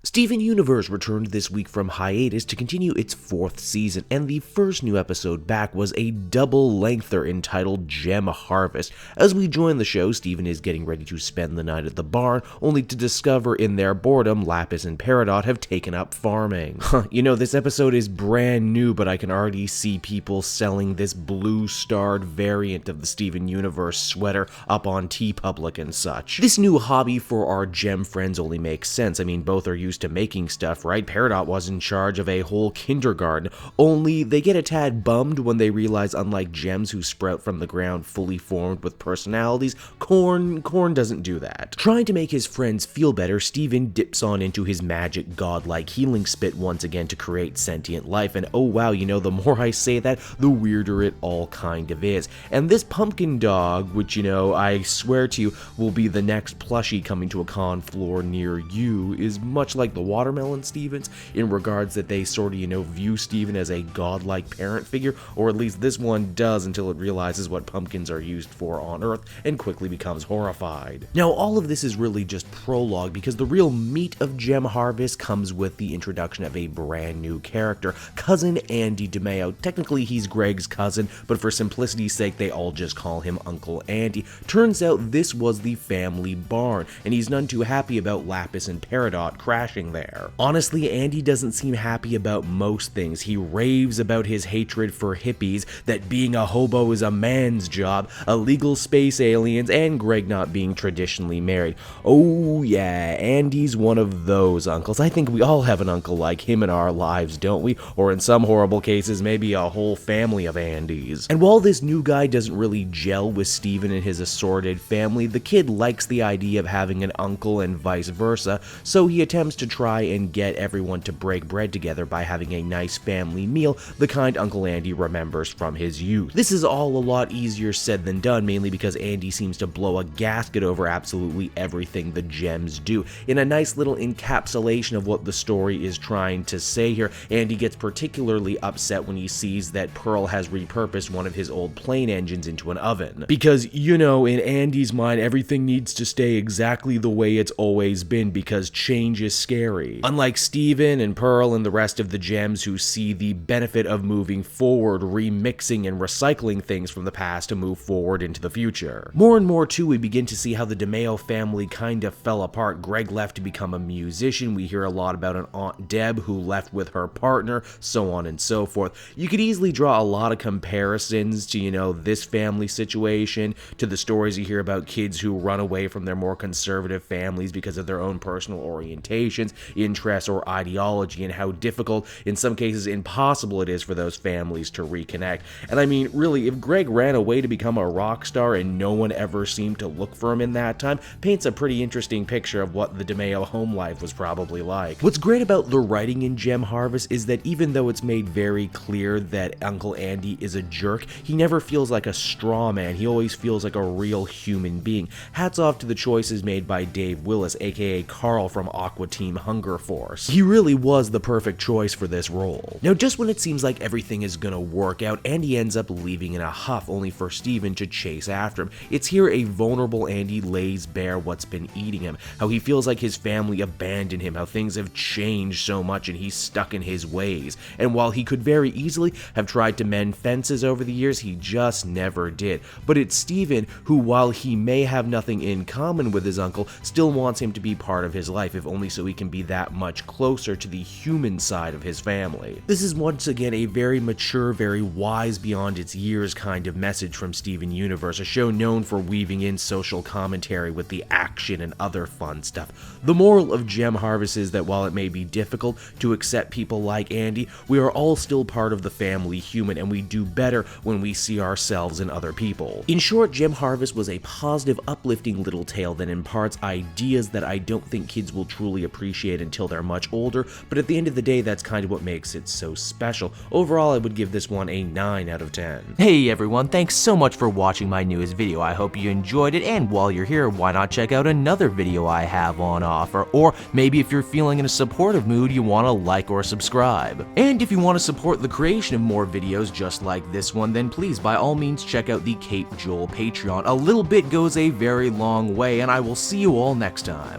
Steven Universe returned this week from hiatus to continue its 4th season, and the first new episode back was a double-lengther entitled Gem Harvest. As we join the show, Steven is getting ready to spend the night at the barn, only to discover in their boredom Lapis and Peridot have taken up farming. You know, this episode is brand new, but I can already see people selling this blue-starred variant of the Steven Universe sweater up on TeePublic and such. This new hobby for our Gem friends only makes sense. I mean, both are used to making stuff, right? Peridot was in charge of a whole kindergarten, only they get a tad bummed when they realize unlike gems who sprout from the ground fully formed with personalities, corn doesn't do that. Trying to make his friends feel better, Steven dips on into his magic godlike healing spit once again to create sentient life, and oh wow, you know, the more I say that, the weirder it all kind of is. And this pumpkin dog, which, you know, I swear to you will be the next plushie coming to a con floor near you, is much like the watermelon Stevens in regards that they sort of, you know, view Steven as a godlike parent figure, or at least this one does until it realizes what pumpkins are used for on Earth and quickly becomes horrified. Now, all of this is really just prologue because the real meat of Gem Harvest comes with the introduction of a brand new character, Cousin Andy DeMeo. Technically, he's Greg's cousin, but for simplicity's sake, they all just call him Uncle Andy. Turns out this was the family barn, and he's none too happy about Lapis and Peridot crashing there. Honestly, Andy doesn't seem happy about most things. He raves about his hatred for hippies, that being a hobo is a man's job, illegal space aliens, and Greg not being traditionally married. Oh yeah, Andy's one of those uncles. I think we all have an uncle like him in our lives, don't we? Or in some horrible cases, maybe a whole family of Andys. And while this new guy doesn't really gel with Steven and his assorted family, the kid likes the idea of having an uncle and vice versa, so he attempts to try and get everyone to break bread together by having a nice family meal, the kind Uncle Andy remembers from his youth. This is all a lot easier said than done, mainly because Andy seems to blow a gasket over absolutely everything the gems do. In a nice little encapsulation of what the story is trying to say here, Andy gets particularly upset when he sees that Pearl has repurposed one of his old plane engines into an oven. Because, you know, in Andy's mind, everything needs to stay exactly the way it's always been because change is scary. Unlike Steven and Pearl and the rest of the gems who see the benefit of moving forward, remixing and recycling things from the past to move forward into the future. More and more too, we begin to see how the DeMeo family kind of fell apart. Greg left to become a musician. We hear a lot about an Aunt Deb who left with her partner, so on and so forth. You could easily draw a lot of comparisons to, you know, this family situation, to the stories you hear about kids who run away from their more conservative families because of their own personal orientations, interests, or ideology, and how difficult, in some cases impossible, it is for those families to reconnect. And I mean, really, if Greg ran away to become a rock star and no one ever seemed to look for him in that time, paints a pretty interesting picture of what the DeMeo home life was probably like. What's great about the writing in Gem Harvest is that even though it's made very clear that Uncle Andy is a jerk, he never feels like a straw man. He always feels like a real human being. Hats off to the choices made by Dave Willis, aka Carl from Aqua Team Hunger Force. He really was the perfect choice for this role. Now, just when it seems like everything is gonna work out, Andy ends up leaving in a huff, only for Steven to chase after him. It's here a vulnerable Andy lays bare what's been eating him, how he feels like his family abandoned him, how things have changed so much and he's stuck in his ways. And while he could very easily have tried to mend fences over the years, he just never did. But it's Steven who, while he may have nothing in common with his uncle, still wants him to be part of his life, if only so he can be that much closer to the human side of his family. This is once again a very mature, very wise beyond its years kind of message from Steven Universe, a show known for weaving in social commentary with the action and other fun stuff. The moral of Gem Harvest is that while it may be difficult to accept people like Andy, we are all still part of the family human, and we do better when we see ourselves in other people. In short, Gem Harvest was a positive, uplifting little tale that imparts ideas that I don't think kids will truly appreciate until they're much older, but at the end of the day, that's kind of what makes it so special. Overall, I would give this one a 9 out of 10. Hey everyone, thanks so much for watching my newest video. I hope you enjoyed it, and while you're here, why not check out another video I have on offer, or maybe if you're feeling in a supportive mood, you want to like or subscribe. And if you want to support the creation of more videos just like this one, then please by all means check out the Kate Joel Patreon. A little bit goes a very long way, and I will see you all next time.